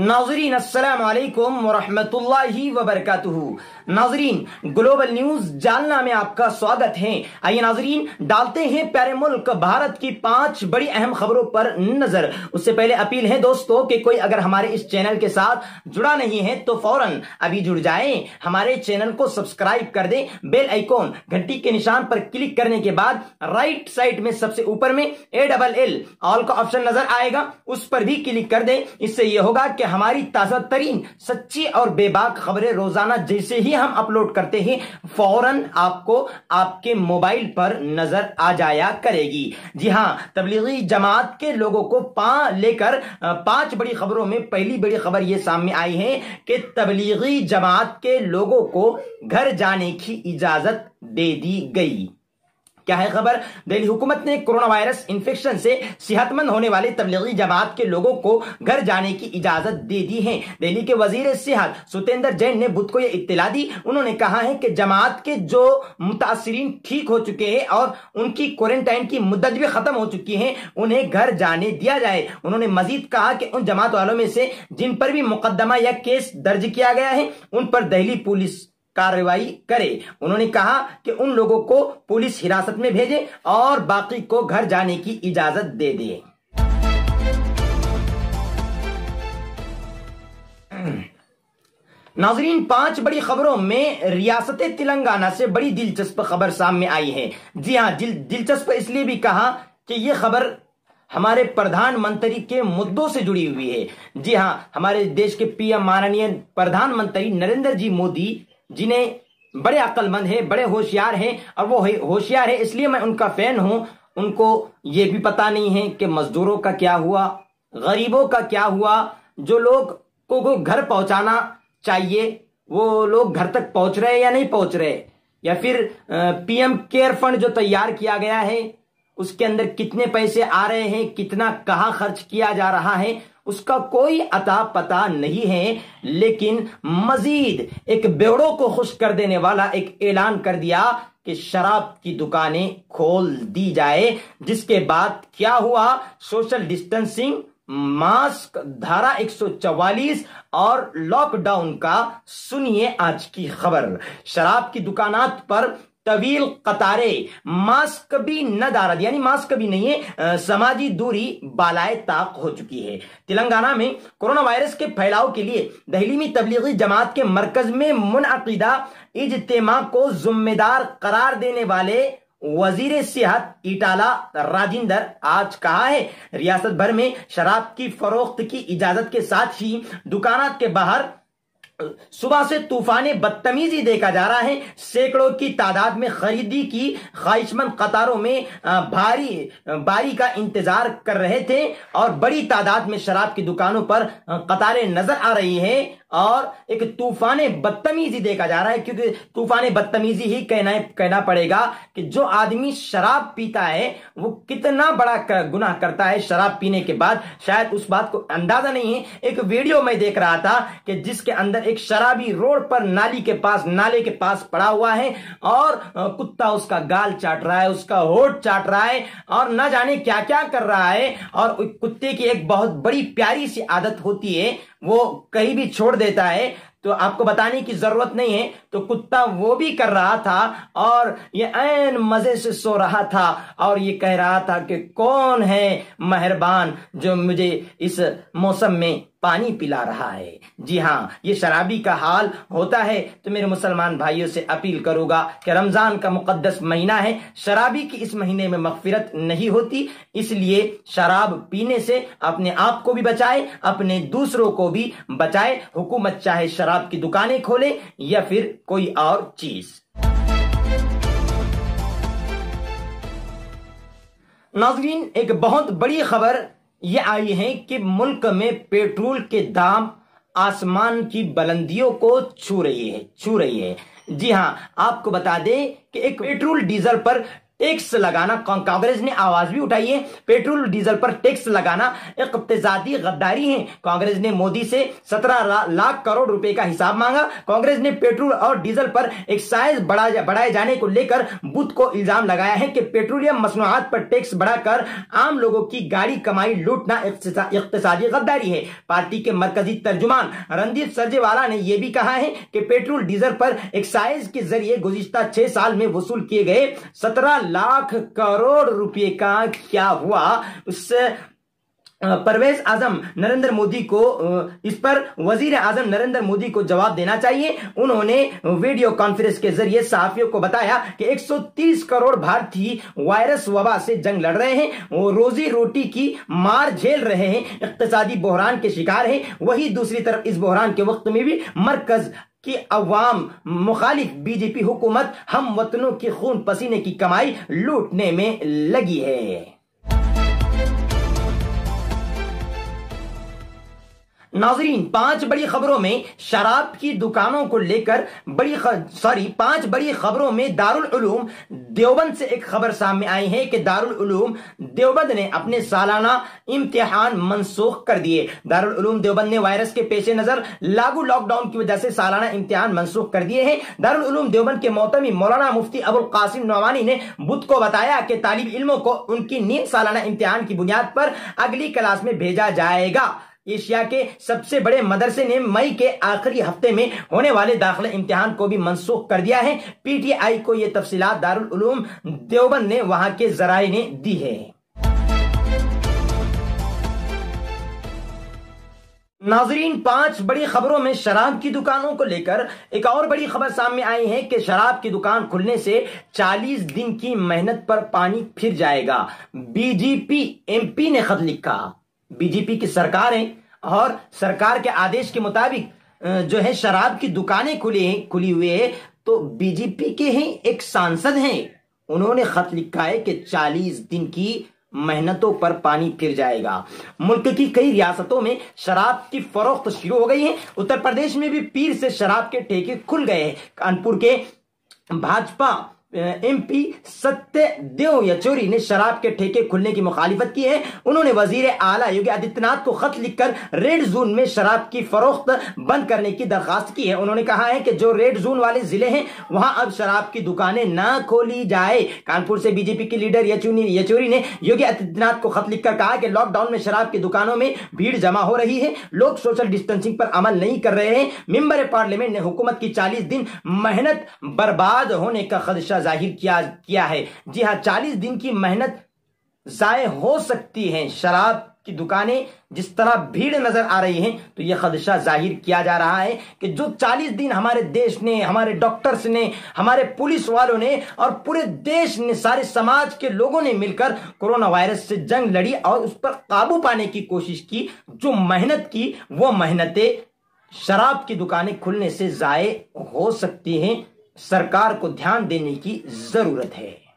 नाज़रीन अस्सलाम वालेकुम वरहमतुल्लाहि वबरकातुहू। नाज़रीन ग्लोबल न्यूज जालना में आपका स्वागत है। आइए नाज़रीन डालते हैं प्यारे मुल्क भारत की 5 बड़ी अहम खबरों पर नजर। उससे पहले अपील है दोस्तों कि कोई अगर हमारे इस चैनल के साथ जुड़ा नहीं है तो फौरन अभी जुड़ जाएं, हमारे चैनल को सब्सक्राइब कर दें, बेल आइकॉन घंटी के निशान पर क्लिक करने के बाद राइट साइड में सबसे ऊपर में ALL ऑल का ऑप्शन नजर आएगा, उस पर भी क्लिक कर दें। इससे यह होगा कि हमारी ताजा तरीन सच्ची और बेबाक खबरें रोजाना जैसे ही हम अपलोड करते हैं फौरन आपको आपके मोबाइल पर नजर आ जाया करेगी। जी हां, तबलीगी जमात के लोगों को लेकर 5 बड़ी खबरों में पहली बड़ी खबर यह सामने आई है कि तबलीगी जमात के लोगों को घर जाने की इजाजत दे दी गई। क्या है खबर? दिल्ली हुकूमत ने कोरोना वायरस इन्फेक्शन से सेहतमंद होने वाले तबलीगी जमात के लोगों को घर जाने की इजाजत दे दी है। दिल्ली के वजीर सेहत सत्येंद्र जैन ने बुध को यह इत्तला दी। उन्होंने कहा है कि जमात के जो मुतासिरीन ठीक हो चुके हैं और उनकी क्वारंटाइन की मुद्दत भी खत्म हो चुकी है, उन्हें घर जाने दिया जाए। उन्होंने मजीद कहा कि उन जमात वालों में से जिन पर भी मुकदमा या केस दर्ज किया गया है उन पर दिल्ली पुलिस कार्रवाई करे। उन्होंने कहा कि उन लोगों को पुलिस हिरासत में भेजे और बाकी को घर जाने की इजाजत दे दे। नाजरीन 5 बड़ी खबरों में रियासत तेलंगाना से बड़ी दिलचस्प खबर सामने आई है। जी हां, दिलचस्प इसलिए भी कहा कि यह खबर हमारे प्रधानमंत्री के मुद्दों से जुड़ी हुई है। जी हां, हमारे देश के PM माननीय प्रधानमंत्री नरेंद्र जी मोदी जिन्हें बड़े अक्लमंद है, बड़े होशियार हैं, और वो होशियार है इसलिए मैं उनका फैन हूं। उनको ये भी पता नहीं है कि मजदूरों का क्या हुआ, गरीबों का क्या हुआ। जो लोग को घर पहुंचाना चाहिए वो लोग घर तक पहुंच रहे या नहीं पहुंच रहे, या फिर PM केयर फंड जो तैयार किया गया है उसके अंदर कितने पैसे आ रहे हैं, कितना कहां खर्च किया जा रहा है, उसका कोई अता पता नहीं है। लेकिन मजीद एक बेवड़ों को खुश कर देने वाला एक ऐलान कर दिया कि शराब की दुकानें खोल दी जाए। जिसके बाद क्या हुआ? सोशल डिस्टेंसिंग, मास्क, धारा 144 और लॉकडाउन का सुनिए आज की खबर। शराब की दुकानात पर तवील कतारें, मास्क भी न दारद यानी मास्क भी नहीं है, समाजी दूरी बालाए ताक हो चुकी है। तेलंगाना में कोरोना वायरस के फैलाव के लिए दिल्ली में तबलीगी जमात के मरकज में मुनअकीदा इज्तिमा को जिम्मेदार करार देने वाले वजीर सेहत ईटाला राजेंद्र आज कहा है रियासत भर में शराब की फरोख्त की इजाजत के साथ ही दुकानात के बाहर सुबह से तूफाने बदतमीजी देखा जा रहा है। सैकड़ों की तादाद में खरीदी की ख्वाहिशमंद कतारों में बारी का इंतजार कर रहे थे और बड़ी तादाद में शराब की दुकानों पर कतारें नजर आ रही है और एक तूफाने बदतमीजी देखा जा रहा है। क्योंकि तूफाने बदतमीजी ही कहना पड़ेगा कि जो आदमी शराब पीता है वो कितना बड़ा गुनाह करता है शराब पीने के बाद, शायद उस बात को अंदाजा नहीं है। एक वीडियो मैं देख रहा था कि जिसके अंदर एक शराबी रोड पर नाले के पास पड़ा हुआ है और कुत्ता उसका गाल चाट रहा है, उसका होठ चाट रहा है और न जाने क्या क्या कर रहा है। और कुत्ते की एक बहुत बड़ी प्यारी सी आदत होती है, वो कहीं भी छोड़ देता है तो आपको बताने की जरूरत नहीं है, तो कुत्ता वो भी कर रहा था और ये ऐन मजे से सो रहा था और ये कह रहा था कि कौन है मेहरबान जो मुझे इस मौसम में पानी पिला रहा है। जी हां, ये शराबी का हाल होता है। तो मेरे मुसलमान भाइयों से अपील करूंगा कि रमजान का मुकद्दस महीना है, शराबी की इस महीने में मगफिरत नहीं होती, इसलिए शराब पीने से अपने आप को भी बचाए, अपने दूसरों को भी बचाए। हुकूमत चाहे शराब की दुकानें खोले या फिर कोई और चीज। नाज़रीन एक बहुत बड़ी खबर यह आई है कि मुल्क में पेट्रोल के दाम आसमान की बुलंदियों को छू रही है। जी हां, आपको बता दें कि एक पेट्रोल डीजल पर टैक्स लगाना, कांग्रेस ने आवाज भी उठाई है, पेट्रोल डीजल पर टैक्स लगाना इक़्तिसादी गद्दारी है। कांग्रेस ने मोदी से 17 लाख करोड़ रुपए का हिसाब मांगा। कांग्रेस ने पेट्रोल और डीजल पर एक्साइज बढ़ाए जाने को लेकर बुध को इल्जाम लगाया है कि पेट्रोलियम मसनूआत पर टैक्स बढ़ाकर आम लोगों की गाड़ी कमाई लूटना इक़्तिसादी गद्दारी है। पार्टी के मरकजी तर्जुमान रणदीप सुरजेवाला ने यह भी कहा है कि पेट्रोल डीजल पर एक्साइज के जरिए गुज़िश्ता 6 साल में वसूल किए गए 17 लाख करोड़ रुपए का क्या हुआ। उससे परवेज आजम नरेंद्र मोदी को इस पर वजीर आजम नरेंद्र मोदी को जवाब देना चाहिए। उन्होंने वीडियो कॉन्फ्रेंस के जरिए सहाफियों को बताया कि 130 करोड़ भारतीय वायरस वबा से जंग लड़ रहे हैं, वो रोजी रोटी की मार झेल रहे हैं, इक़्तिसादी बहरान के शिकार हैं। वही दूसरी तरफ इस बहरान के वक्त में भी मरकज कि अवाम मुखालिफ बीजेपी हुकूमत हम वतनों की खून पसीने की कमाई लूटने में लगी है। नाजरीन, 5 बड़ी खबरों में शराब की दुकानों को लेकर 5 बड़ी खबरों में दारुल उलूम देवबंद से एक खबर सामने आई है कि दारुल उलूम देवबंद ने अपने सालाना इम्तिहान मनसूख कर दिए। दारुल उलूम देवबंद ने वायरस के पेश नजर लागू लॉकडाउन की वजह से सालाना इम्तिहान मनसूख कर दिए हैं। दारुल उलूम देवबंद के मोहतमी मौलाना मुफ्ती अबुल कासिम नौमानी ने बुध को बताया कि तालिब इल्मों को उनकी नीम सालाना इम्तिहान की बुनियाद पर अगली क्लास में भेजा जाएगा। एशिया के सबसे बड़े मदरसे ने मई के आखिरी हफ्ते में होने वाले दाखिला इम्तिहान को भी मनसूख कर दिया है। पीटीआई को यह तफसीलात दारुल उलूम देवबंद ने वहां के जराए ने दी है। नाजरीन, 5 बड़ी खबरों में शराब की दुकानों को लेकर एक और बड़ी खबर सामने आई है कि शराब की दुकान खुलने से 40 दिन की मेहनत पर पानी फिर जाएगा। बीजेपी एमपी ने खत लिखा। बीजेपी की सरकार है और सरकार के आदेश के मुताबिक जो है शराब की दुकानें खुली हुई है, तो बीजेपी के ही एक सांसद हैं, उन्होंने खत लिखा है कि 40 दिन की मेहनतों पर पानी फिर जाएगा। मुल्क की कई रियासतों में शराब की फरोख्त शुरू हो गई है। उत्तर प्रदेश में भी पीर से शराब के ठेके खुल गए हैं। कानपुर के भाजपा एमपी सत्यदेव येचुरी ने शराब के ठेके खुलने की मुखालिफत की है। उन्होंने वजीर आला योगी आदित्यनाथ को खत लिखकर रेड जोन में शराब की फरोख्त बंद करने की दरखास्त की है। उन्होंने कहा है कि जो रेड जोन वाले जिले हैं वहां अब शराब की दुकानें ना खोली जाए। कानपुर से बीजेपी के लीडर येचुरी ने योगी आदित्यनाथ को खत लिखकर कहा कि लॉकडाउन में शराब की दुकानों में भीड़ जमा हो रही है, लोग सोशल डिस्टेंसिंग पर अमल नहीं कर रहे हैं। मेंबर पार्लियामेंट ने हुकूमत की 40 दिन मेहनत बर्बाद होने का खदशा जाहिर किया है। जी हां, 40 दिन की मेहनत जाये हो सकती है। शराब की दुकानें जिस तरह भीड़ नजर आ रही हैं, तो यह खदशा जाहिर किया जा रहा है कि जो 40 दिन हमारे देश ने, हमारे डॉक्टर्स ने, हमारे पुलिस वालों ने और पूरे देश ने, सारे समाज के लोगों ने मिलकर कोरोना वायरस से जंग लड़ी और उस पर काबू पाने की कोशिश की, जो मेहनत की, वो मेहनतें शराब की दुकानें खुलने से जाये हो सकती हैं। सरकार को ध्यान देने की जरूरत है।